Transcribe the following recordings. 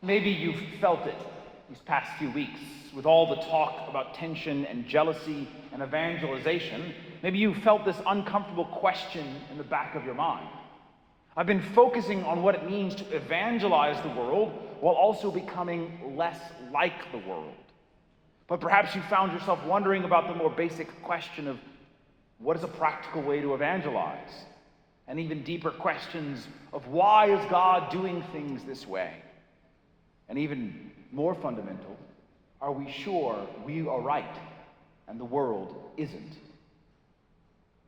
Maybe you've felt it these past few weeks with all the talk about tension and jealousy and evangelization. Maybe you felt this uncomfortable question in the back of your mind. I've been focusing on what it means to evangelize the world while also becoming less like the world. But perhaps you found yourself wondering about the more basic question of what is a practical way to evangelize? And even deeper questions of why is God doing things this way? And even more fundamental, are we sure we are right and the world isn't?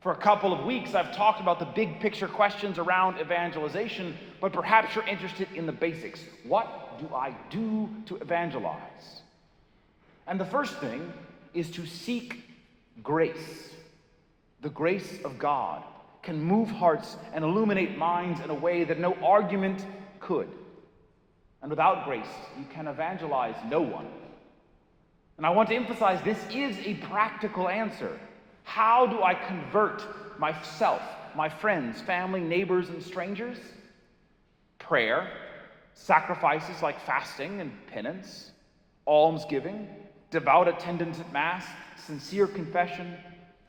For a couple of weeks, I've talked about the big picture questions around evangelization, but perhaps you're interested in the basics. What do I do to evangelize? And the first thing is to seek grace. The grace of God can move hearts and illuminate minds in a way that no argument could. And without grace, you can evangelize no one. And I want to emphasize this is a practical answer. How do I convert myself, my friends, family, neighbors, and strangers? Prayer, sacrifices like fasting and penance, almsgiving, devout attendance at Mass, sincere confession,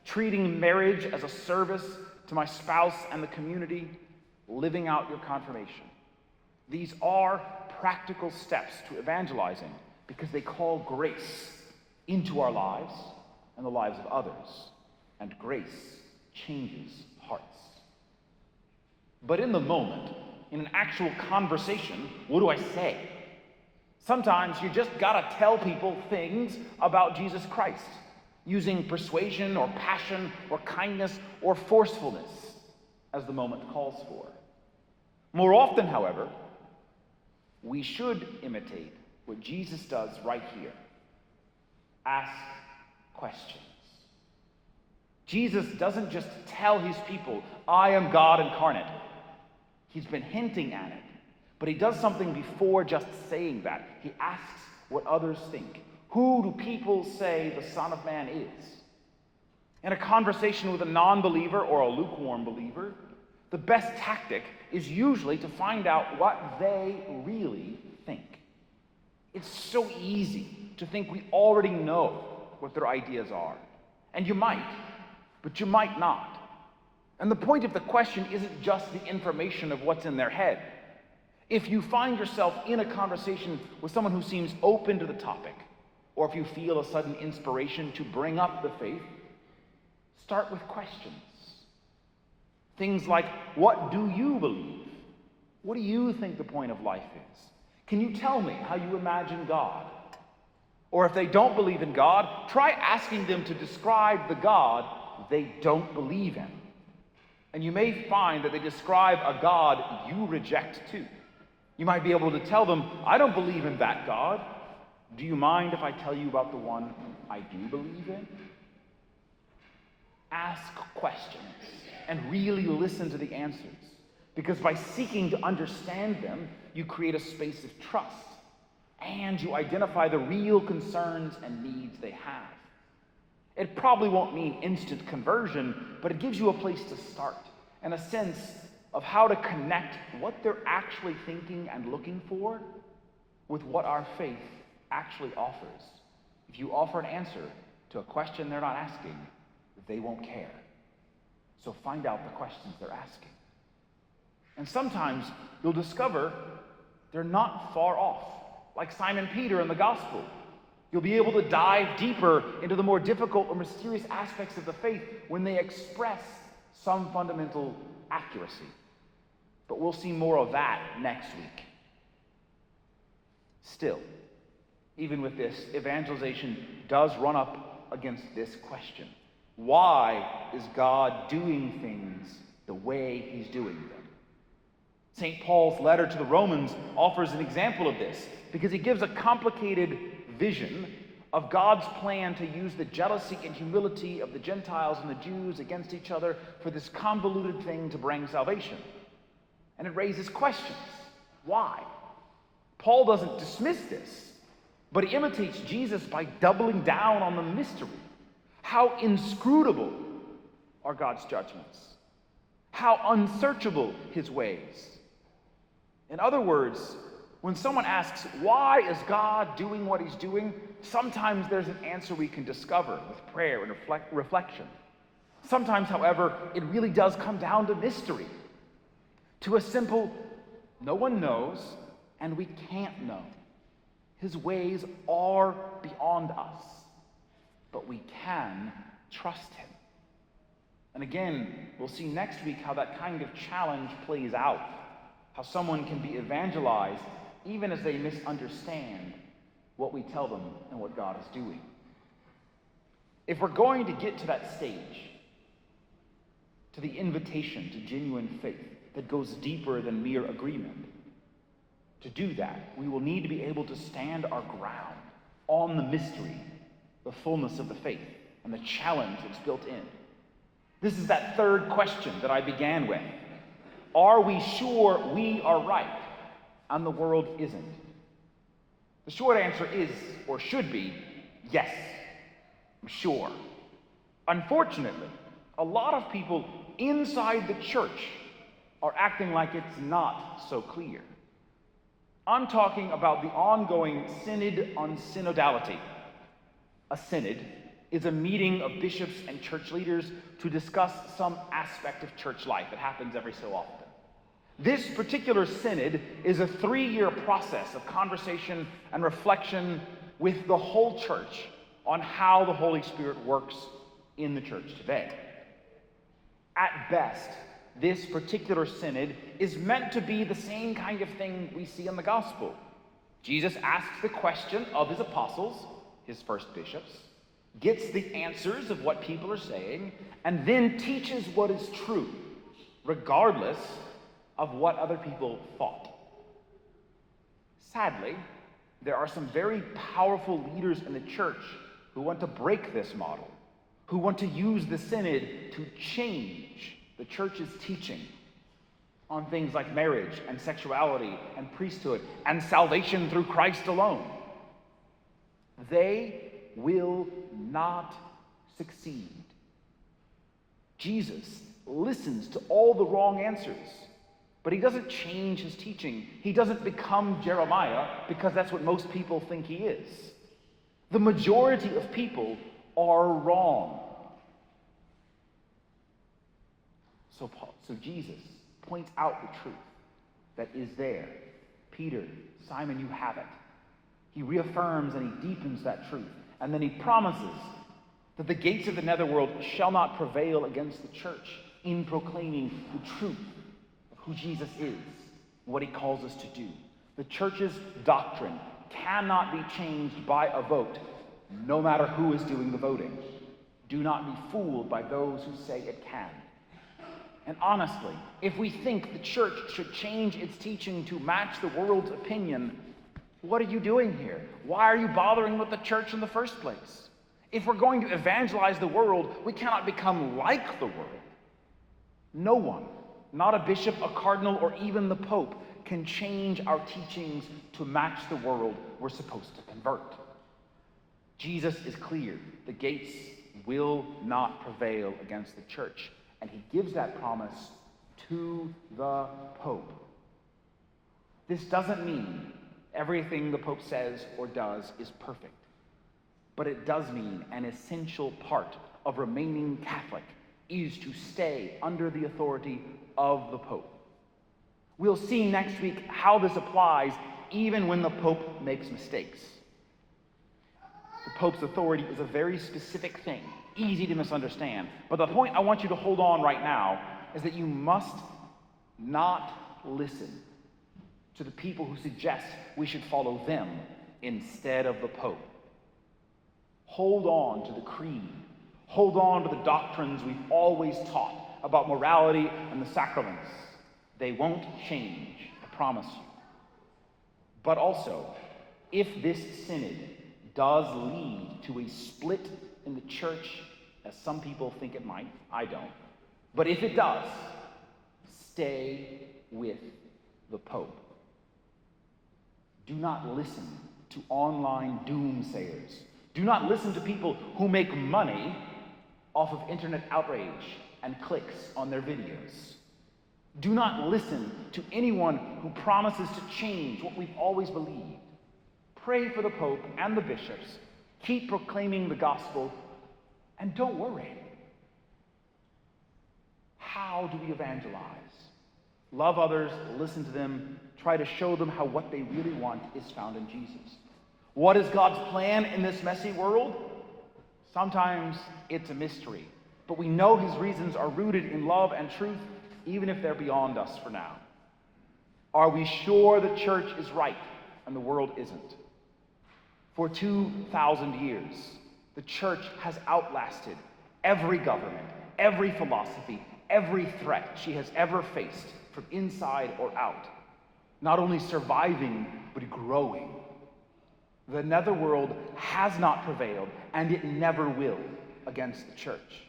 treating marriage as a service to my spouse and the community, living out your confirmation. These are practical steps to evangelizing because they call grace into our lives and the lives of others. And grace changes hearts. But in the moment, in an actual conversation, what do I say? Sometimes you just gotta tell people things about Jesus Christ, using persuasion or passion or kindness or forcefulness as the moment calls for. More often, however, we should imitate what Jesus does right here. Ask questions. Jesus doesn't just tell his people, I am God incarnate. He's been hinting at it. But he does something before just saying that. He asks what others think. Who do people say the Son of Man is? In a conversation with a non-believer or a lukewarm believer, the best tactic is usually to find out what they really think. It's so easy to think we already know what their ideas are. And you might, but you might not. And the point of the question isn't just the information of what's in their head. If you find yourself in a conversation with someone who seems open to the topic, or if you feel a sudden inspiration to bring up the faith, start with questions. Things like, what do you believe? What do you think the point of life is? Can you tell me how you imagine God? Or if they don't believe in God, try asking them to describe the God they don't believe in. And you may find that they describe a God you reject too. You might be able to tell them, I don't believe in that God. Do you mind if I tell you about the one I do believe in? Ask questions and really listen to the answers. Because by seeking to understand them, you create a space of trust. And you identify the real concerns and needs they have. It probably won't mean instant conversion, but it gives you a place to start and a sense of how to connect what they're actually thinking and looking for with what our faith actually offers. If you offer an answer to a question they're not asking, they won't care. So find out the questions they're asking. And sometimes you'll discover they're not far off, like Simon Peter in the gospel. You'll be able to dive deeper into the more difficult or mysterious aspects of the faith when they express some fundamental accuracy. But we'll see more of that next week. Still, even with this, evangelization does run up against this question. Why is God doing things the way he's doing them? St. Paul's letter to the Romans offers an example of this because he gives a complicated vision of God's plan to use the jealousy and humility of the Gentiles and the Jews against each other for this convoluted thing to bring salvation. And it raises questions. Why? Paul doesn't dismiss this, but he imitates Jesus by doubling down on the mystery. How inscrutable are God's judgments? How unsearchable his ways? In other words, When someone asks, why is God doing what he's doing? Sometimes there's an answer we can discover with prayer and reflection. Sometimes, however, it really does come down to mystery, to a simple, no one knows, and we can't know. His ways are beyond us, but we can trust him. And again, we'll see next week how that kind of challenge plays out, how someone can be evangelized even as they misunderstand what we tell them and what God is doing. If we're going to get to that stage, to the invitation to genuine faith that goes deeper than mere agreement, to do that, we will need to be able to stand our ground on the mystery, the fullness of the faith, and the challenge that's built in. This is that third question that I began with. Are we sure we are right and the world isn't? The short answer is, or should be, yes, I'm sure. Unfortunately, a lot of people inside the church are acting like it's not so clear. I'm talking about the ongoing Synod on Synodality. A synod is a meeting of bishops and church leaders to discuss some aspect of church life. It happens every so often. This particular synod is a 3-year process of conversation and reflection with the whole church on how the Holy Spirit works in the church today. At best, this particular synod is meant to be the same kind of thing we see in the gospel. Jesus asks the question of his apostles, his first bishops, gets the answers of what people are saying, and then teaches what is true, regardless of what other people thought. Sadly, there are some very powerful leaders in the church who want to break this model, who want to use the synod to change the church's teaching on things like marriage and sexuality and priesthood and salvation through Christ alone. They will not succeed. Jesus listens to all the wrong answers, but he doesn't change his teaching. He doesn't become Jeremiah because that's what most people think he is. The majority of people are wrong. So Jesus points out the truth that is there. Peter, Simon, you have it. He reaffirms and he deepens that truth. And then he promises that the gates of the netherworld shall not prevail against the church in proclaiming the truth of who Jesus is, what he calls us to do. The church's doctrine cannot be changed by a vote, no matter who is doing the voting. Do not be fooled by those who say it can. And honestly, if we think the church should change its teaching to match the world's opinion, what are you doing here? Why are you bothering with the church in the first place? If we're going to evangelize the world, we cannot become like the world. No one, not a bishop, a cardinal, or even the Pope, can change our teachings to match the world we're supposed to convert. Jesus is clear. The gates will not prevail against the church. And he gives that promise to the Pope. This doesn't mean everything the Pope says or does is perfect. But it does mean an essential part of remaining Catholic is to stay under the authority of the Pope. We'll see next week how this applies even when the Pope makes mistakes. The Pope's authority is a very specific thing, easy to misunderstand. But the point I want you to hold on right now is that you must not listen to the people who suggest we should follow them instead of the Pope. Hold on to the creed. Hold on to the doctrines we've always taught about morality and the sacraments. They won't change, I promise you. But also, if this synod does lead to a split in the church, as some people think it might, I don't. But if it does, stay with the Pope. Do not listen to online doomsayers. Do not listen to people who make money off of internet outrage and clicks on their videos. Do not listen to anyone who promises to change what we've always believed. Pray for the Pope and the bishops. Keep proclaiming the gospel, and don't worry. How do we evangelize? Love others, listen to them, try to show them how what they really want is found in Jesus. What is God's plan in this messy world? Sometimes it's a mystery, but we know his reasons are rooted in love and truth, even if they're beyond us for now. Are we sure the church is right and the world isn't? For 2,000 years, the church has outlasted every government, every philosophy, every threat she has ever faced from inside or out, not only surviving, but growing. The netherworld has not prevailed, and it never will, against the church.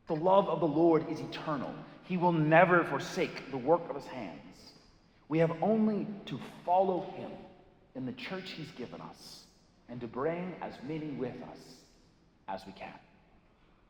The love of the Lord is eternal. He will never forsake the work of his hands. We have only to follow him in the church he's given us, and to bring as many with us as we can.